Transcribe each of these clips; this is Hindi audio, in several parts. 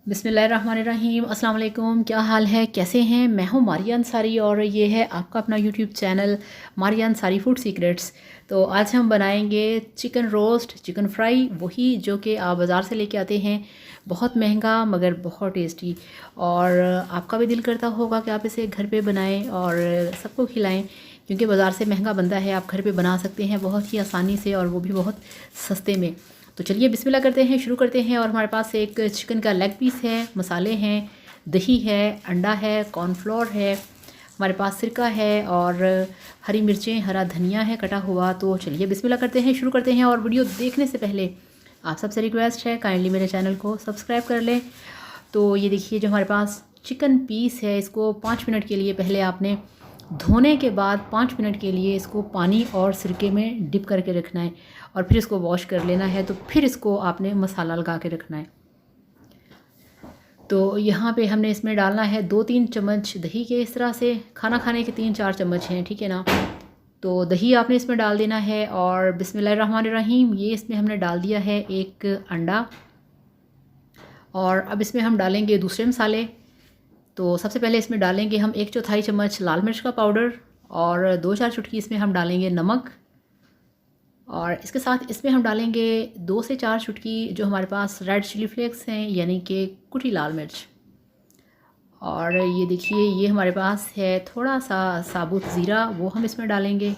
बिस्मिल्लाहिर्रहमानिर्रहीम। अस्सलाम वालेकुम। क्या हाल है, कैसे हैं? मैं हूं मारिया अंसारी और ये है आपका अपना YouTube channel Maria Ansari food secrets. तो आज हम बनाएंगे चिकन रोस्ट, चिकन फ्राई, वही जो कि आप बाज़ार से लेके आते हैं, बहुत महंगा मगर बहुत टेस्टी। और आपका भी दिल करता होगा कि आप इसे घर पे बनाएं और सबको खिलाएं, क्योंकि बाज़ार से महंगा बनता है। आप घर पे बना सकते हैं बहुत ही आसानी से और वो भी बहुत सस्ते में। तो चलिए बिस्मिल्लाह करते हैं, शुरू करते हैं। और हमारे पास एक चिकन का लेग पीस है, मसाले हैं, दही है, अंडा है, कॉर्नफ्लोर है, हमारे पास सिरका है और हरी मिर्चें, हरा धनिया है कटा हुआ। तो चलिए बिस्मिल्लाह करते हैं, शुरू करते हैं। और वीडियो देखने से पहले आप सबसे रिक्वेस्ट है, काइंडली मेरे चैनल को सब्सक्राइब कर लें। तो ये देखिए, जो हमारे पास चिकन पीस है, इसको 5 मिनट के लिए पहले आपने धोने के बाद 5 मिनट के लिए इसको पानी और सिरके में डिप करके रखना है और फिर इसको वॉश कर लेना है। तो फिर इसको आपने मसाला लगा के रखना है। तो यहाँ पे हमने इसमें डालना है 2-3 चम्मच दही के, इस तरह से खाना खाने के 3-4 चम्मच हैं, ठीक है ना। तो दही आपने इसमें डाल देना है और बिस्मिल्लाहिर्रहमानिर्रहीम, ये इसमें हमने डाल दिया है एक अंडा। और अब इसमें हम डालेंगे दूसरे मसाले। तो सबसे पहले इसमें डालेंगे हम 1/4 चम्मच लाल मिर्च का पाउडर और 2-4 चुटकी इसमें हम डालेंगे नमक। और इसके साथ इसमें हम डालेंगे 2 से 4 चुटकी जो हमारे पास रेड चिली फ्लेक्स हैं, यानी कि कुटी लाल मिर्च। और ये देखिए, ये हमारे पास है थोड़ा सा साबुत ज़ीरा, वो हम इसमें डालेंगे।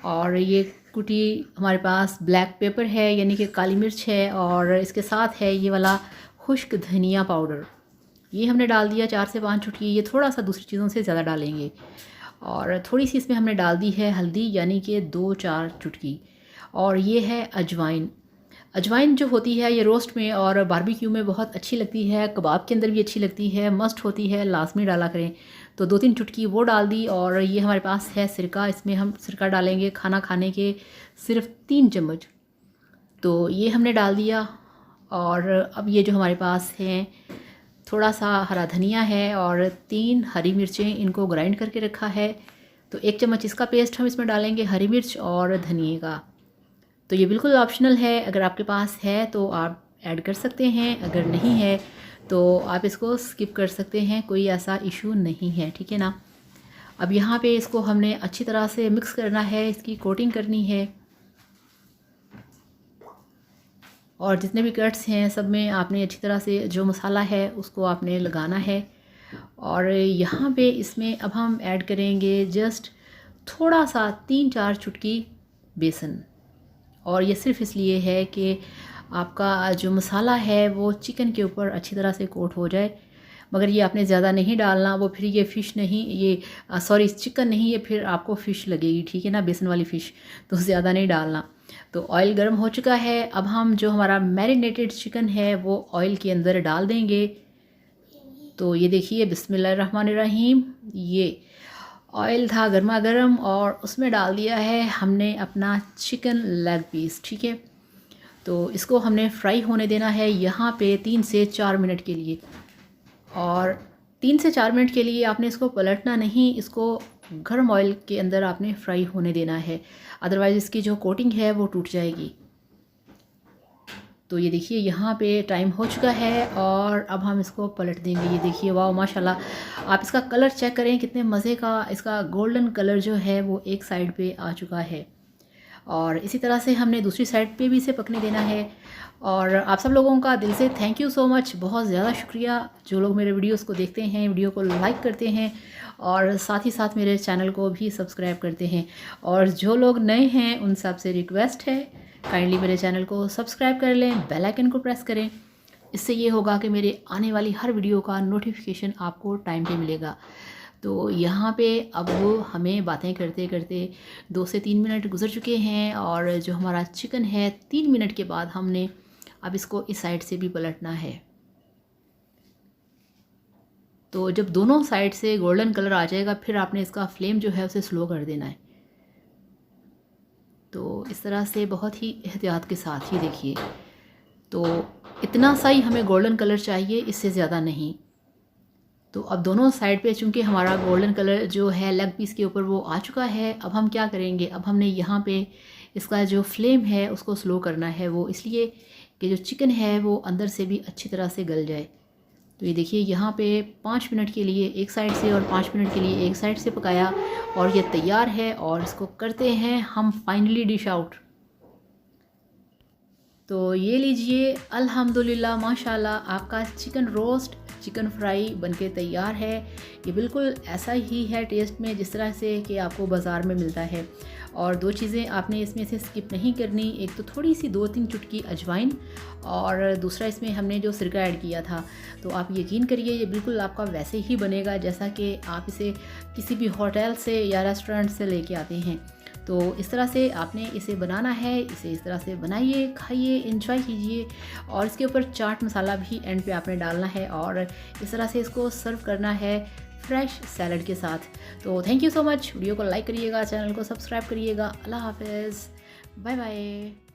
और ये कुटी हमारे पास ब्लैक पेपर है, यानी कि काली मिर्च है। और इसके साथ है ये वाला खुश्क धनिया पाउडर, ये हमने डाल दिया 4 से 5 चुटकी। ये थोड़ा सा दूसरी चीज़ों से ज़्यादा डालेंगे। और थोड़ी सी इसमें हमने डाल दी है हल्दी, यानी कि 2-4 चुटकी। और ये है अजवाइन। अजवाइन जो होती है ये रोस्ट में और बारबेक्यू में बहुत अच्छी लगती है, कबाब के अंदर भी अच्छी लगती है, मस्ट होती है, लाजमी डाला करें। तो 2-3 चुटकी वो डाल दी। और ये हमारे पास है सिरका, इसमें हम सिरका डालेंगे खाना खाने के सिर्फ 3 चम्मच। तो ये हमने डाल दिया। और अब ये जो हमारे पास हैं, थोड़ा सा हरा धनिया है और 3 हरी मिर्चें, इनको ग्राइंड करके रखा है। तो 1 चम्मच इसका पेस्ट हम इसमें डालेंगे, हरी मिर्च और धनिए का। तो ये बिल्कुल ऑप्शनल है, अगर आपके पास है तो आप ऐड कर सकते हैं, अगर नहीं है तो आप इसको स्किप कर सकते हैं, कोई ऐसा इशू नहीं है, ठीक है ना। अब यहाँ पे इसको हमने अच्छी तरह से मिक्स करना है, इसकी कोटिंग करनी है। और जितने भी कट्स हैं सब में आपने अच्छी तरह से जो मसाला है उसको आपने लगाना है। और यहाँ पे इसमें अब हम ऐड करेंगे जस्ट थोड़ा सा 3-4 चुटकी बेसन। और ये सिर्फ इसलिए है कि आपका जो मसाला है वो चिकन के ऊपर अच्छी तरह से कोट हो जाए। मगर ये आपने ज़्यादा नहीं डालना, वो फिर ये फ़िश नहीं, ये सॉरी चिकन नहीं, ये फिर आपको फ़िश लगेगी, ठीक है ना, बेसन वाली फ़िश। तो ज़्यादा नहीं डालना। तो ऑयल गर्म हो चुका है, अब हम जो हमारा मैरिनेटेड चिकन है वो ऑयल के अंदर डाल देंगे। तो ये देखिए, बिस्मिल्लाहिर्रहमानिर्रहीम, ये ऑयल था गर्मा गर्म और उसमें डाल दिया है हमने अपना चिकन लेग पीस, ठीक है। तो इसको हमने फ्राई होने देना है यहाँ पे 3 से 4 मिनट के लिए। और 3 से 4 मिनट के लिए आपने इसको पलटना नहीं, इसको गर्म ऑयल के अंदर आपने फ्राई होने देना है, अदरवाइज़ इसकी जो कोटिंग है वो टूट जाएगी। तो ये देखिए, यहाँ पे टाइम हो चुका है और अब हम इसको पलट देंगे। ये देखिए, वाह माशाल्लाह, आप इसका कलर चेक करें, कितने मज़े का इसका गोल्डन कलर जो है वो एक साइड पे आ चुका है। और इसी तरह से हमने दूसरी साइड पे भी इसे पकने देना है। और आप सब लोगों का दिल से थैंक यू सो मच, बहुत ज़्यादा शुक्रिया जो लोग मेरे वीडियोस को देखते हैं, वीडियो को लाइक करते हैं और साथ ही साथ मेरे चैनल को भी सब्सक्राइब करते हैं। और जो लोग नए हैं उन सब से रिक्वेस्ट है, काइंडली मेरे चैनल को सब्सक्राइब कर लें, बेल आइकन को प्रेस करें। इससे ये होगा कि मेरे आने वाली हर वीडियो का नोटिफिकेशन आपको टाइम पे मिलेगा। तो यहाँ पे अब हमें बातें करते करते 2 से 3 मिनट गुजर चुके हैं। और जो हमारा चिकन है, 3 मिनट के बाद हमने अब इसको इस साइड से भी पलटना है। तो जब दोनों साइड से गोल्डन कलर आ जाएगा, फिर आपने इसका फ्लेम जो है उसे स्लो कर देना है। तो इस तरह से बहुत ही एहतियात के साथ ही देखिए, तो इतना सा ही हमें गोल्डन कलर चाहिए, इससे ज़्यादा नहीं। तो अब दोनों साइड पे चूँकि हमारा गोल्डन कलर जो है लेग पीस के ऊपर वो आ चुका है, अब हम क्या करेंगे, अब हमने यहाँ पे इसका जो फ्लेम है उसको स्लो करना है। वो इसलिए कि जो चिकन है वो अंदर से भी अच्छी तरह से गल जाए। तो ये देखिए यहाँ पे 5 मिनट के लिए एक साइड से और 5 मिनट के लिए एक साइड से पकाया और ये तैयार है और इसको करते हैं हम फाइनली डिश आउट। तो ये लीजिए, अल्हम्दुलिल्लाह माशाल्लाह आपका चिकन रोस्ट, चिकन फ्राई बनके तैयार है। ये बिल्कुल ऐसा ही है टेस्ट में जिस तरह से कि आपको बाज़ार में मिलता है। और 2 चीज़ें आपने इसमें से स्किप नहीं करनी, एक तो थोड़ी सी 2-3 चुटकी अजवाइन और दूसरा इसमें हमने जो सिरका ऐड किया था। तो आप यकीन करिए ये बिल्कुल आपका वैसे ही बनेगा जैसा कि आप इसे किसी भी होटल से या रेस्टोरेंट से लेके आते हैं। तो इस तरह से आपने इसे बनाना है, इसे इस तरह से बनाइए, खाइए, एंजॉय कीजिए और इसके ऊपर चाट मसाला भी एंड पे आपने डालना है और इस तरह से इसको सर्व करना है फ्रेश सैलड के साथ। तो thank you so much. Video को लाइक करिएगा, चैनल को सब्सक्राइब करिएगा। अल्लाह हाफ़िज़, बाय बाय।